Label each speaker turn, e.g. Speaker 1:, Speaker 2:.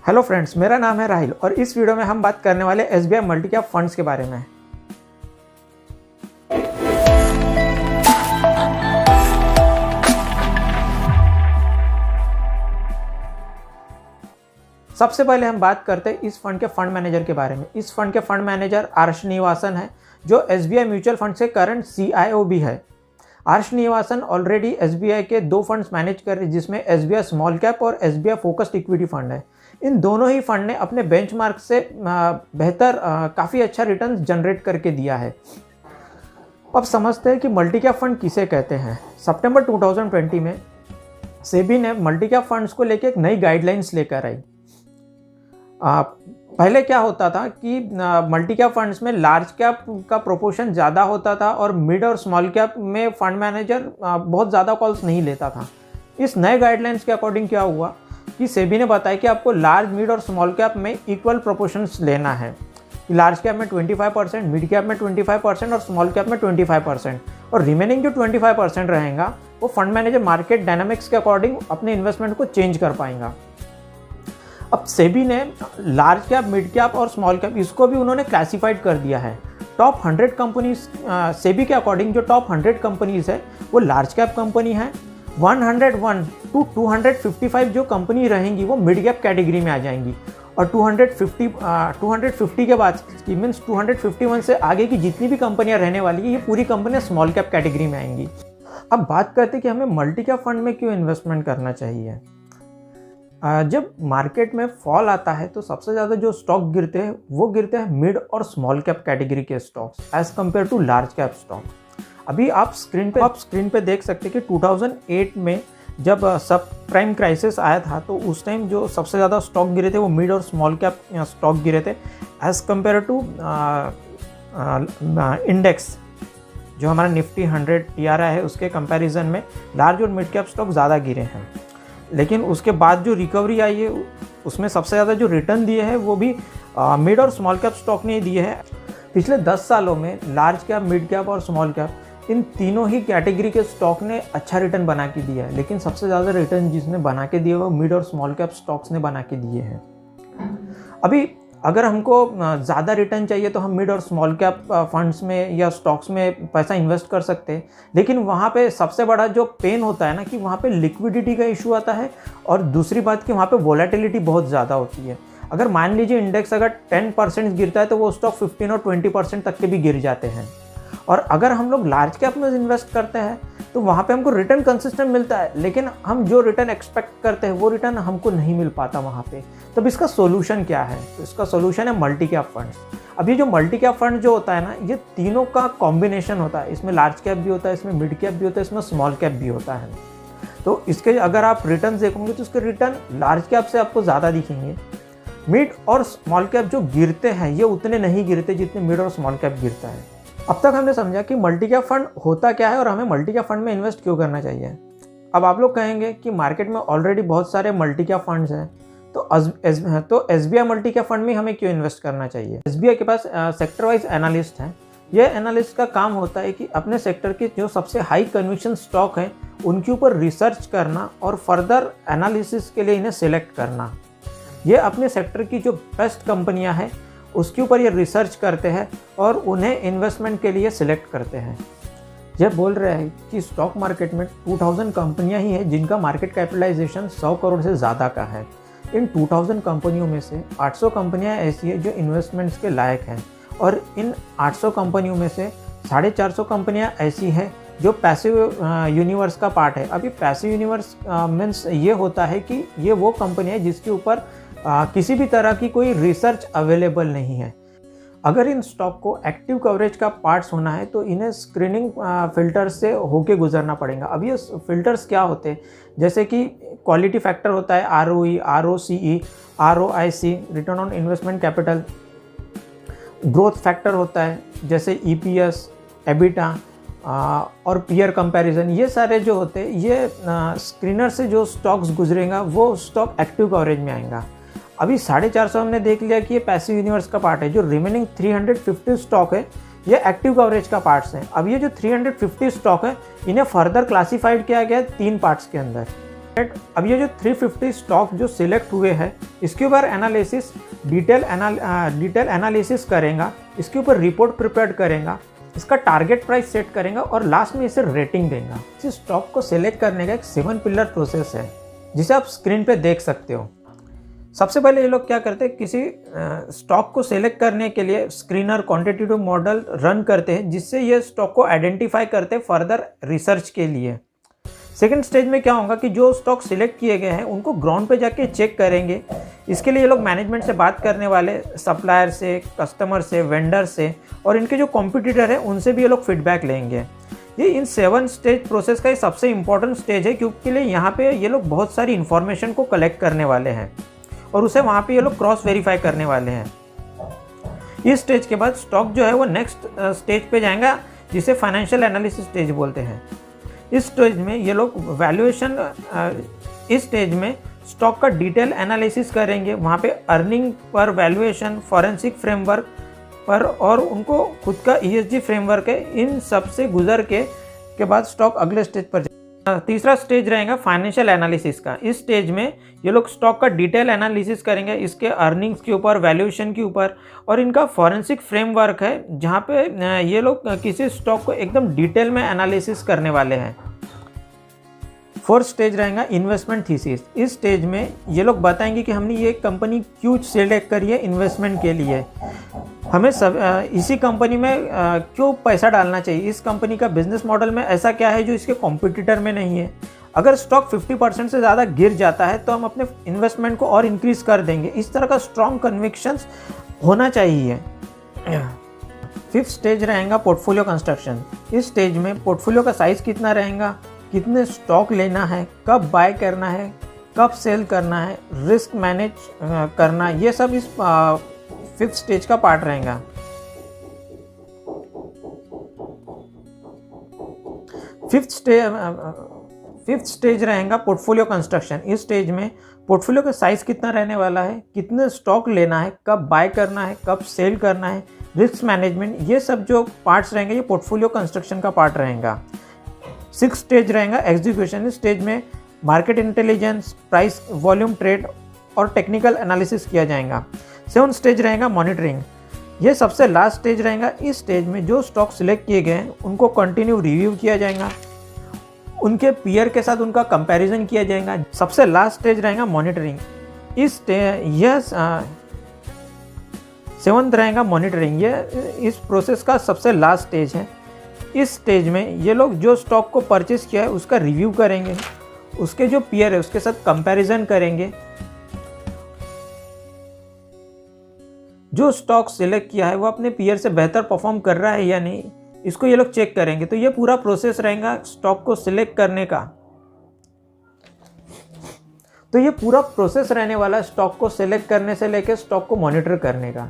Speaker 1: Hello friends, मेरा नाम है राहिल और इस वीडियो में हम बात करने वाले एसबीआई मल्टी कैप फंड्स के बारे में। सबसे पहले हम बात करते हैं इस फंड के फंड मैनेजर के बारे में। इस फंड के फंड मैनेजर आर श्रीनिवासन है, जो एसबीआई म्यूचुअल फंड से करंट CIO भी है। आर श्रीनिवासन ऑलरेडी एसबीआई के 2 फंड्स मैनेज कर रहे हैं, जिसमें एसबीआई स्मॉल कैप और एसबीआई फोकस्ड इक्विटी फंड है। इन दोनों ही फंड ने अपने बेंचमार्क से बेहतर काफ़ी अच्छा रिटर्न जनरेट करके दिया है। अब समझते हैं कि मल्टी कैप फंड किसे कहते हैं। सितंबर 2020 में सेबी ने मल्टी कैप फंड्स को लेकर एक नई गाइडलाइंस लेकर आई। पहले क्या होता था कि मल्टी कैप फंड्स में लार्ज कैप का प्रोपोर्शन ज़्यादा होता था और मिड और स्मॉल कैप में फंड मैनेजर बहुत ज़्यादा कॉल्स नहीं लेता था। इस नए गाइडलाइंस के अकॉर्डिंग क्या हुआ कि सेबी ने बताया कि आपको लार्ज, मिड और स्मॉल कैप में इक्वल प्रोपोर्शंस लेना है। लार्ज कैप में 25%, मिड कैप में 25% और स्मॉल कैप में 25%, और रिमेनिंग जो 25% रहेगा वो फंड मैनेजर मार्केट डायनामिक्स के अकॉर्डिंग अपने इन्वेस्टमेंट को चेंज कर पाएगा। अब सेबी ने लार्ज कैप, मिड कैप और स्मॉल कैप इसको भी उन्होंने क्लासिफाइड कर दिया है। टॉप 100 कंपनीज सेबी के अकॉर्डिंग जो टॉप 100 कंपनीज है वो लार्ज कैप कंपनी है। 101 टू 255 जो कंपनी रहेंगी वो मिड कैप कैटेगरी में आ जाएंगी, और 250 के बाद की मीन्स 251 से आगे की जितनी भी कंपनियां रहने वाली है ये पूरी कंपनियां स्मॉल कैप कैटेगरी में आएंगी। अब बात करते हैं कि हमें मल्टी कैप फंड में क्यों इन्वेस्टमेंट करना चाहिए। जब मार्केट में फॉल आता है तो सबसे ज़्यादा जो स्टॉक गिरते हैं वो गिरते हैं मिड और स्मॉल कैप कैटेगरी के stocks as compared to large cap stock. अभी आप स्क्रीन पे देख सकते हैं कि 2008 में जब सब प्राइम क्राइसिस आया था तो उस टाइम जो सबसे ज़्यादा स्टॉक गिरे थे वो मिड और स्मॉल कैप स्टॉक गिरे थे एज कम्पेयर टू इंडेक्स। जो हमारा निफ्टी 100 TRI है उसके कंपैरिजन में लार्ज और मिड कैप स्टॉक ज़्यादा गिरे हैं। लेकिन उसके बाद जो रिकवरी आई है उसमें सबसे ज़्यादा जो रिटर्न दिए हैं वो भी मिड और स्मॉल कैप स्टॉक ने दिए हैं। पिछले 10 सालों में लार्ज कैप, मिड कैप और स्मॉल कैप इन तीनों ही कैटेगरी के स्टॉक ने अच्छा रिटर्न बना के दिया है, लेकिन सबसे ज़्यादा रिटर्न जिसने बना के दिए वो मिड और स्मॉल कैप स्टॉक्स ने बना के दिए हैं। अभी अगर हमको ज़्यादा रिटर्न चाहिए तो हम मिड और स्मॉल कैप फंड्स में या स्टॉक्स में पैसा इन्वेस्ट कर सकते हैं, लेकिन वहाँ पे सबसे बड़ा जो पेन होता है ना कि वहाँ पे लिक्विडिटी का इशू आता है, और दूसरी बात कि वहाँ पे वोलेटिलिटी बहुत ज़्यादा होती है। अगर मान लीजिए इंडेक्स अगर 10% गिरता है तो वो स्टॉक 15 और 20% तक के भी गिर जाते हैं। और अगर हम लोग लार्ज कैप में इन्वेस्ट करते हैं तो वहाँ पे हमको रिटर्न कंसिस्टेंट मिलता है, लेकिन हम जो रिटर्न एक्सपेक्ट करते हैं वो रिटर्न हमको नहीं मिल पाता वहाँ पे। तो इसका सोल्यूशन क्या है? तो इसका सोल्यूशन है मल्टी कैप फंड्स। अब ये जो मल्टी कैप फंड जो होता है ना, ये तीनों का कॉम्बिनेशन होता है। इसमें लार्ज कैप भी होता है, इसमें मिड कैप भी होता है, इसमें स्मॉल कैप भी होता है। तो इसके अगर आप रिटर्न देखोगे तो इसके रिटर्न लार्ज कैप से आपको ज़्यादा दिखेंगे। मिड और स्मॉल कैप जो गिरते हैं ये उतने नहीं गिरते जितने मिड और स्मॉल कैप गिरता है। अब तक हमने समझा कि मल्टी कैप फंड होता क्या है और हमें मल्टी कैप फंड में इन्वेस्ट क्यों करना चाहिए। अब आप लोग कहेंगे कि मार्केट में ऑलरेडी बहुत सारे मल्टी कैप फंड्स हैं, तो एसबीआई मल्टी कैप फंड में हमें क्यों इन्वेस्ट करना चाहिए। एसबीआई के पास सेक्टर वाइज एनालिस्ट हैं। यह एनालिस्ट का काम होता है कि अपने सेक्टर के जो सबसे हाई कन्विक्शन स्टॉक हैं उनके ऊपर रिसर्च करना और फर्दर एनालिसिस के लिए इन्हें सिलेक्ट करना। ये अपने सेक्टर की जो बेस्ट कंपनियां हैं उसके ऊपर ये रिसर्च करते हैं और उन्हें इन्वेस्टमेंट के लिए सिलेक्ट करते हैं। ये बोल रहे हैं कि स्टॉक मार्केट में 2000 कंपनियां ही हैं जिनका मार्केट कैपिटलाइजेशन 100 करोड़ से ज़्यादा का है। इन 2000 कंपनियों में से 800 कंपनियां ऐसी है जो इन्वेस्टमेंट्स के लायक हैं, और इन 800 कंपनियों में से 450 कंपनियां ऐसी हैं जो पैसिव यूनिवर्स का पार्ट है। अभी पैसिव यूनिवर्स मीन्स ये होता है कि ये वो कंपनी है जिसके ऊपर किसी भी तरह की कोई रिसर्च अवेलेबल नहीं है। अगर इन स्टॉक को एक्टिव कवरेज का पार्ट्स होना है तो इन्हें स्क्रीनिंग फिल्टर से होके गुजरना पड़ेगा। अब ये फिल्टर्स क्या होते हैं, जैसे कि क्वालिटी फैक्टर होता है ROE, ROCE, ROIC, return on investment capital. Growth factor होता है जैसे EPS, EBITDA और पीयर कंपैरिजन। ये सारे जो होते हैं ये स्क्रीनर से जो स्टॉक्स गुजरेगा वो स्टॉक एक्टिव कवरेज में आएगा। अभी 450 हमने देख लिया कि ये पैसिव यूनिवर्स का पार्ट है। जो रिमेनिंग 350 स्टॉक है ये एक्टिव कवरेज का पार्ट्स हैं। अब ये जो 350 स्टॉक है इन्हें फर्दर क्लासिफाइड किया गया है 3 पार्ट्स के अंदर। अब ये जो 350 स्टॉक जो सिलेक्ट हुए हैं इसके ऊपर एनालिसिस डिटेल एनालिसिस करेगा, इसके ऊपर रिपोर्ट प्रिपेयर करेगा, इसका टारगेट प्राइस सेट करेगा और लास्ट में इसे रेटिंग देगा। इस स्टॉक को सिलेक्ट करने का एक 7 पिलर प्रोसेस है जिसे आप स्क्रीन पे देख सकते हो। सबसे पहले ये लोग क्या करते हैं, किसी स्टॉक को सिलेक्ट करने के लिए स्क्रीनर क्वांटिटेटिव मॉडल रन करते हैं, जिससे ये स्टॉक को आइडेंटिफाई करते हैं फर्दर रिसर्च के लिए। सेकंड स्टेज में क्या होगा कि जो स्टॉक सिलेक्ट किए गए हैं उनको ग्राउंड पे जाके चेक करेंगे। इसके लिए ये लोग मैनेजमेंट से बात करने वाले, सप्लायर से, कस्टमर से, वेंडर से और इनके जो कॉम्पिटिटर हैं उनसे भी ये लोग फीडबैक लेंगे। ये इन 7 स्टेज प्रोसेस का ये सबसे इंपॉर्टेंट स्टेज है, क्योंकि यहाँ पे ये लोग बहुत सारी इन्फॉर्मेशन को कलेक्ट करने वाले हैं और उसे वहाँ पे ये लोग क्रॉस वेरीफाई करने वाले हैं। इस स्टेज के बाद स्टॉक जो है वो नेक्स्ट स्टेज पे जाएगा, जिसे फाइनेंशियल एनालिसिस स्टेज बोलते हैं। इस स्टेज में ये लोग वैल्यूएशन, इस स्टेज में स्टॉक का डिटेल एनालिसिस करेंगे, वहाँ पे earning per valuation, forensic framework पर और उनको खुद का ESG फ्रेमवर्क है। इन सब से गुजर के बाद स्टॉक अगले स्टेज पर तीसरा स्टेज रहेगा फाइनेंशियल एनालिसिस का। इस स्टेज में ये लोग स्टॉक का डिटेल एनालिसिस करेंगे, इसके अर्निंग्स के ऊपर, वैल्यूएशन के ऊपर और इनका फॉरेंसिक फ्रेमवर्क है, जहाँ पे ये लोग किसी स्टॉक को एकदम डिटेल में एनालिसिस करने वाले हैं। फोर्थ स्टेज रहेगा इन्वेस्टमेंट थीसिस। इस स्टेज में ये लोग बताएंगे कि हमने ये कंपनी क्यों सिलेक्ट करी है इन्वेस्टमेंट के लिए, हमें इसी कंपनी में क्यों पैसा डालना चाहिए, इस कंपनी का बिजनेस मॉडल में ऐसा क्या है जो इसके कॉम्पिटिटर में नहीं है। अगर स्टॉक 50% से ज़्यादा गिर जाता है तो हम अपने इन्वेस्टमेंट को और इंक्रीज़ कर देंगे। इस तरह का स्ट्रॉन्ग कन्विक्शंस होना चाहिए। फिफ्थ स्टेज रहेगा पोर्टफोलियो कंस्ट्रक्शन। इस स्टेज में पोर्टफोलियो का साइज़ कितना रहेगा, कितने स्टॉक लेना है, कब बाय करना है, कब सेल करना है, रिस्क मैनेज करना, ये सब इस फिफ्थ स्टेज का पार्ट रहेगा। फिफ्थ स्टेज रहेगा पोर्टफोलियो कंस्ट्रक्शन। इस स्टेज में पोर्टफोलियो का साइज कितना रहने वाला है, कितने स्टॉक लेना है, कब बाय करना है, कब सेल करना है, रिस्क मैनेजमेंट, ये सब जो पार्ट्स रहेंगे ये पोर्टफोलियो कंस्ट्रक्शन का पार्ट रहेगा। सिक्स्थ स्टेज रहेगा एग्जीक्यूशन। इस स्टेज में market intelligence, price volume trade और टेक्निकल एनालिसिस किया जाएगा। सेवन स्टेज रहेगा मॉनिटरिंग। ये सबसे लास्ट स्टेज रहेगा। इस स्टेज में जो स्टॉक सिलेक्ट किए गए हैं उनको कंटिन्यू रिव्यू किया जाएगा, उनके पीयर के साथ उनका कंपैरिजन किया जाएगा। सबसे लास्ट स्टेज रहेगा मॉनिटरिंग। सेवंथ रहेगा मॉनिटरिंग। ये इस प्रोसेस का सबसे लास्ट स्टेज है। इस स्टेज में ये लोग जो स्टॉक को परचेस किया है उसका रिव्यू करेंगे, उसके जो पीयर है उसके साथ कंपैरिजन करेंगे, जो स्टॉक सिलेक्ट किया है वो अपने पीयर से बेहतर परफॉर्म कर रहा है या नहीं, इसको ये लोग चेक करेंगे। तो ये पूरा प्रोसेस रहेगा स्टॉक को सिलेक्ट करने का। तो ये पूरा प्रोसेस रहने वाला है स्टॉक को सिलेक्ट करने से लेकर स्टॉक को मॉनिटर करने का।